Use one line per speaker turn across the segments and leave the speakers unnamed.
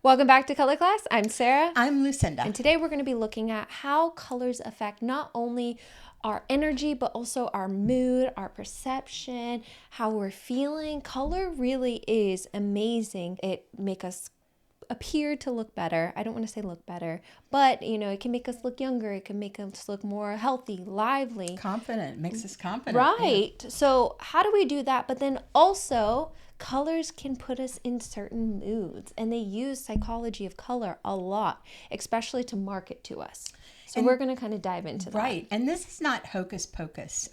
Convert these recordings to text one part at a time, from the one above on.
Welcome back to Color Class. I'm Sarah.
I'm Lucinda.
And today we're going to be looking at how colors affect not only our energy, but also our mood, our perception, how we're feeling. Color really is amazing. It makes us appear to look better. I don't want to say look better, but it can make us look younger. It can make us look more healthy, lively.
Confident. Makes us confident.
Right. Yeah. So how do we do that? But then also colors can put us in certain moods, and they use psychology of color a lot, especially to market to us. So we're going to kind of dive into that.
Right. And this is not hocus pocus.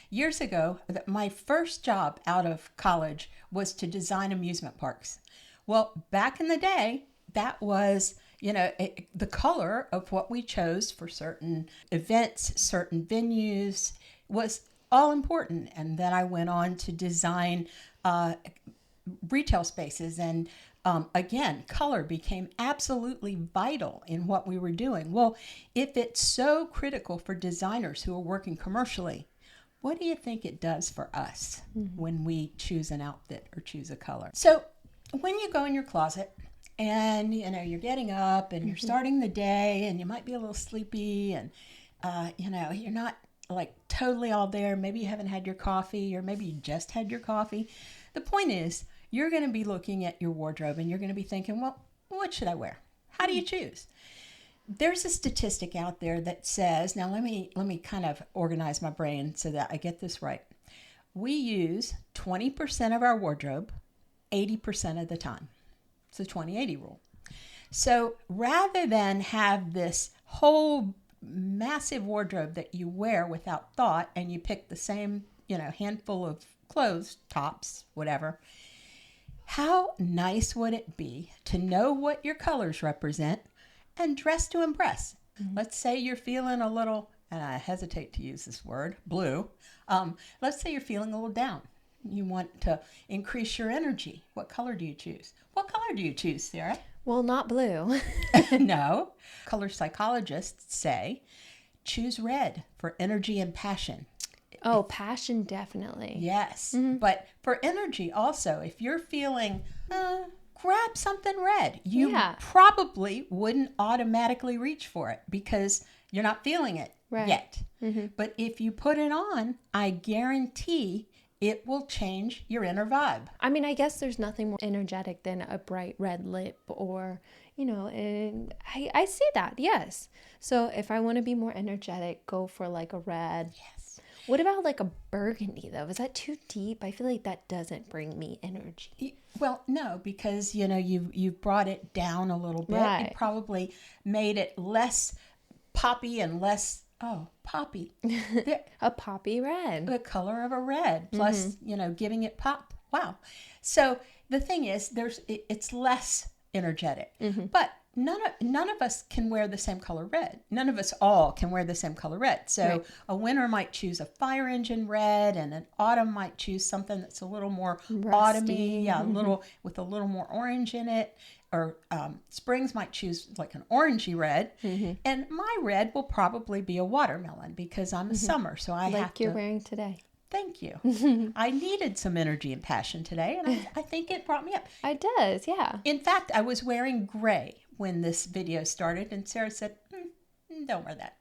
Years ago, my first job out of college was to design amusement parks. Well, back in the day, that was, the color of what we chose for certain events, certain venues was all important. And then I went on to design retail spaces. And again, color became absolutely vital in what we were doing. Well, if it's so critical for designers who are working commercially, what do you think it does for us when we choose an outfit or choose a color? So when you go in your closet and, you're getting up and you're starting the day and you might be a little sleepy and, you're not like totally all there. Maybe you haven't had your coffee, or maybe you just had your coffee. The point is, you're going to be looking at your wardrobe and you're going to be thinking, well, what should I wear? How do you choose? There's a statistic out there that says, now let me kind of organize my brain so that I get this right. We use 20% of our wardrobe 80% of the time. It's the 20-80 rule. So rather than have this whole massive wardrobe that you wear without thought and you pick the same, handful of clothes, tops, whatever, how nice would it be to know what your colors represent and dress to impress? Let's say you're feeling a little, and I hesitate to use this word, blue. Let's say you're feeling a little down. You want to increase your energy. What color do you choose? What color do you choose, Sarah?
Well, not blue.
No. Color psychologists say choose red for energy and passion.
Oh, passion, definitely.
Yes. But for energy also, if you're feeling, grab something red. You probably wouldn't automatically reach for it because you're not feeling it yet. But if you put it on, I guarantee it will change your inner vibe.
I mean, I guess there's nothing more energetic than a bright red lip or, and I see that, yes. So if I want to be more energetic, go for like a red.
Yes.
What about like a burgundy though? Is that too deep? I feel like that doesn't bring me energy.
Well, no, because, you've brought it down a little bit.
Right.
You probably made it less poppy and less poppy.
A poppy red.
The color of a red, plus, giving it pop. Wow. So the thing is, it's less energetic. But none of us can wear the same color red. None of us all can wear the same color red. So a winter might choose a fire engine red, and an autumn might choose something that's a little more autumny, with a little more orange in it. Or springs might choose like an orangey red, and my red will probably be a watermelon because I'm a summer, so I have to.
Like you're wearing today.
Thank you. I needed some energy and passion today, and I think it brought me up.
It does, yeah.
In fact, I was wearing gray when this video started, and Sarah said, don't wear that.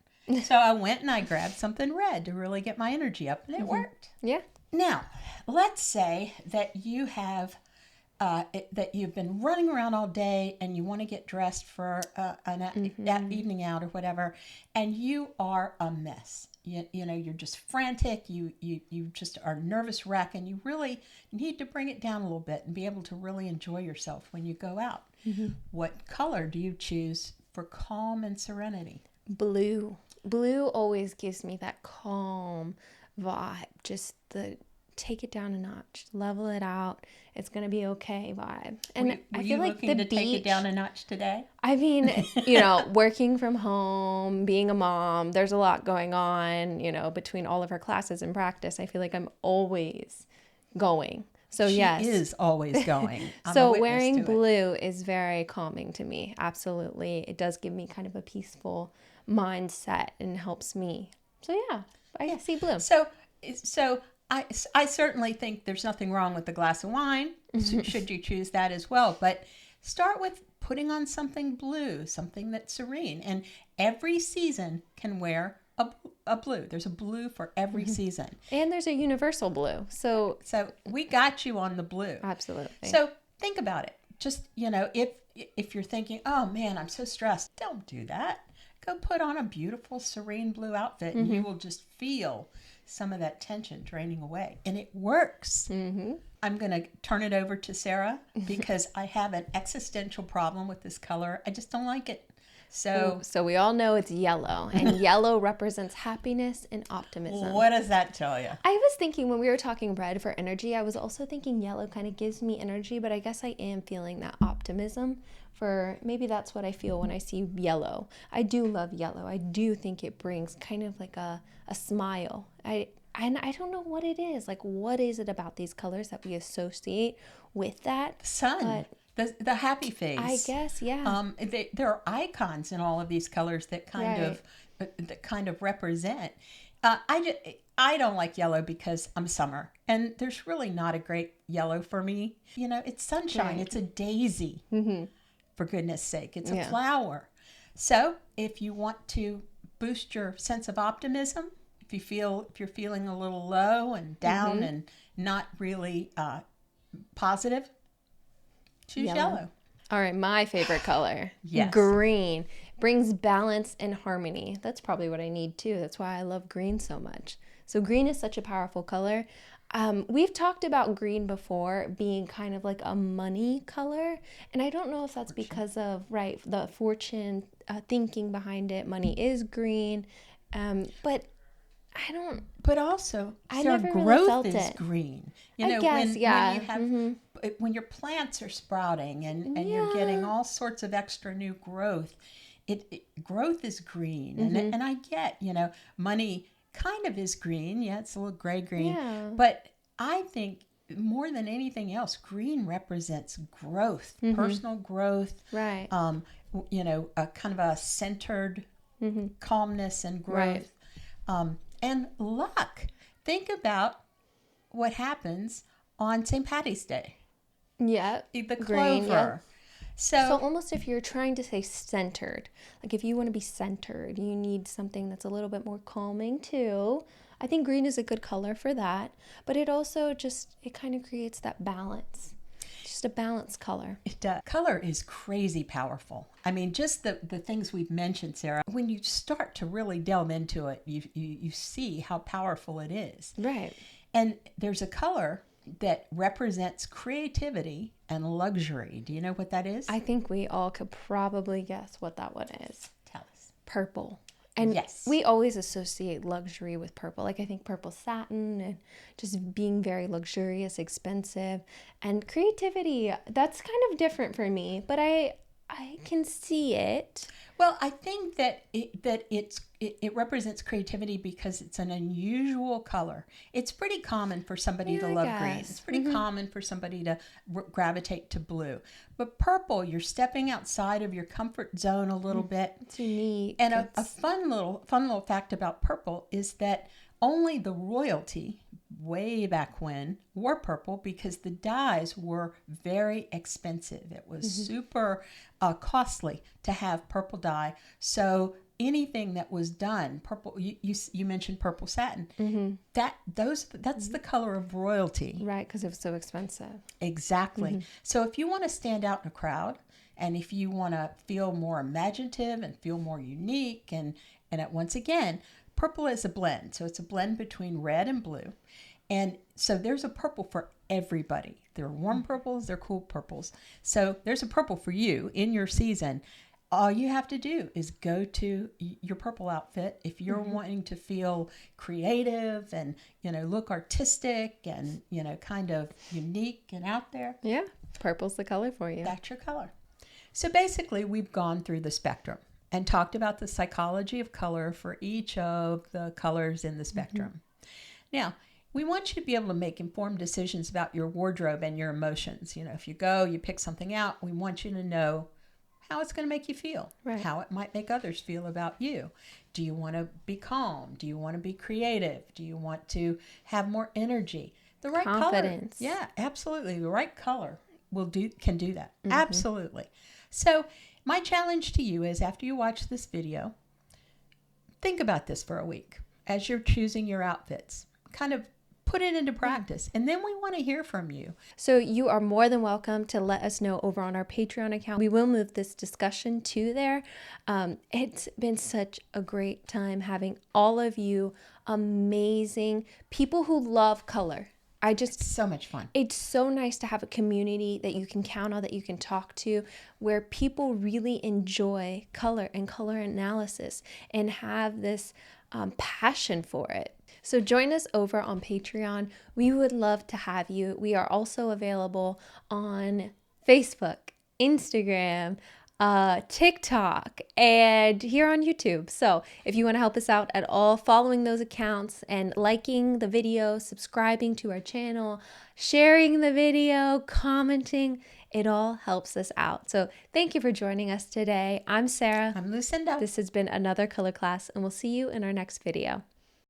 So I went and I grabbed something red to really get my energy up, and it worked.
Yeah.
Now, let's say that you have that you've been running around all day and you want to get dressed for that evening out or whatever, and you are a mess. You're just frantic. You just are a nervous wreck, and you really need to bring it down a little bit and be able to really enjoy yourself when you go out. What color do you choose for calm and serenity?
Blue. Blue always gives me that calm vibe. Just take it down a notch, level it out. It's going to be okay vibe. And I feel like the beach,
take it down a notch today?
I mean, working from home, being a mom, there's a lot going on, between all of our classes and practice. I feel like I'm always going. So yes.
She is always going.
So wearing blue is very calming to me. Absolutely. It does give me kind of a peaceful mindset and helps me. So yeah, I see blue.
So I certainly think there's nothing wrong with a glass of wine, should you choose that as well. But start with putting on something blue, something that's serene. And every season can wear a blue. There's a blue for every season.
And there's a universal blue. So
we got you on the blue.
absolutely.
So think about it. Just, if you're thinking, oh man, I'm so stressed, don't do that. Go put on a beautiful, serene blue outfit and you will just feel some of that tension draining away. And it works. I'm going to turn it over to Sara because I have an existential problem with this color. I just don't like it. So
we all know it's yellow, and yellow represents happiness and optimism.
what does that tell you?
I was thinking when we were talking red for energy, I was also thinking yellow kind of gives me energy, but I guess I am feeling that optimism. For maybe that's what I feel when I see yellow. I do love yellow. I do think it brings kind of like a smile. And I don't know what it is. Like, what is it about these colors that we associate with that?
Sun. The happy face.
I guess, yeah.
There are icons in all of these colors that kind of represent. I don't like yellow because I'm summer, and there's really not a great yellow for me. It's sunshine. It's a daisy. For goodness sake, it's a flower. So if you want to boost your sense of optimism, if you're feeling a little low and down and not really positive, choose yellow.
All right, my favorite color.
Yes.
Green. Brings balance and harmony. That's probably what I need too. That's why I love green so much. So green is such a powerful color. We've talked about green before being kind of like a money color. And I don't know if that's because of, the fortune thinking behind it. Money is green. But I don't...
But also,
I
Sarah,
never really
growth
felt
is
it.
green.
I guess,
when
yeah.
you have when your plants are sprouting and you're getting all sorts of extra new growth, growth is green. And I get, money kind of is green. Yeah, it's a little gray green.
Yeah.
But I think more than anything else, green represents growth, personal growth.
Right.
A kind of a centered calmness and growth.
Right.
And luck. Think about what happens on St. Patty's Day.
Yeah.
The clover.
Green, yeah. So
So
almost if you're trying to say centered, like if you want to be centered, you need something that's a little bit more calming too. I think green is a good color for that, but it also it kind of creates that balance. Just a balanced color.
color is crazy powerful. I mean, just the things we've mentioned, Sarah, when you start to really delve into it, you see how powerful it is.
Right.
And there's a color that represents creativity and luxury. Do you know what that is?
I think we all could probably guess what that one is.
Tell us.
Purple. And
yes,
we always associate luxury with purple. Like I think purple satin and just being very luxurious, expensive, and creativity. That's kind of different for me, but I can see it.
Well, I think that it represents creativity because it's an unusual color. It's pretty common for somebody to love green. It's pretty common for somebody to gravitate to blue. But purple, you're stepping outside of your comfort zone a little bit.
It's unique.
And a fun little fact about purple is that only the royalty way back when wore purple because the dyes were very expensive. It was super costly to have purple dye. So anything that was done purple, you mentioned purple satin. That's the color of royalty.
Right, because it was so expensive.
Exactly. So if you want to stand out in a crowd, and if you want to feel more imaginative and feel more unique, and once again, purple is a blend. So it's a blend between red and blue. And so there's a purple for everybody. There are warm purples, there are cool purples. So there's a purple for you in your season. All you have to do is go to your purple outfit if you're wanting to feel creative and, look artistic and, kind of unique and out there.
Yeah, purple's the color for you.
That's your color. So basically, we've gone through the spectrum and talked about the psychology of color for each of the colors in the spectrum. Now, we want you to be able to make informed decisions about your wardrobe and your emotions. If you go, you pick something out, we want you to know how it's going to make you feel, how it might make others feel about you. Do you want to be calm? Do you want to be creative? Do you want to have more energy? The right
confidence.
color. Yeah, absolutely. The right color can do that. Absolutely. So my challenge to you is, after you watch this video, think about this for a week as you're choosing your outfits. Kind of put it into practice, and then we want to hear from you.
So you are more than welcome to let us know over on our Patreon account. We will move this discussion to there. It's been such a great time having all of you amazing people who love color.
It's so much fun.
It's so nice to have a community that you can count on, that you can talk to, where people really enjoy color and color analysis and have this passion for it. So join us over on Patreon. We would love to have you. We are also available on Facebook, Instagram, TikTok, and here on YouTube. So if you want to help us out at all, following those accounts and liking the video, subscribing to our channel, sharing the video, commenting, it all helps us out. So thank you for joining us today. I'm Sarah.
I'm Lucinda.
This has been another color class, and we'll see you in our next video.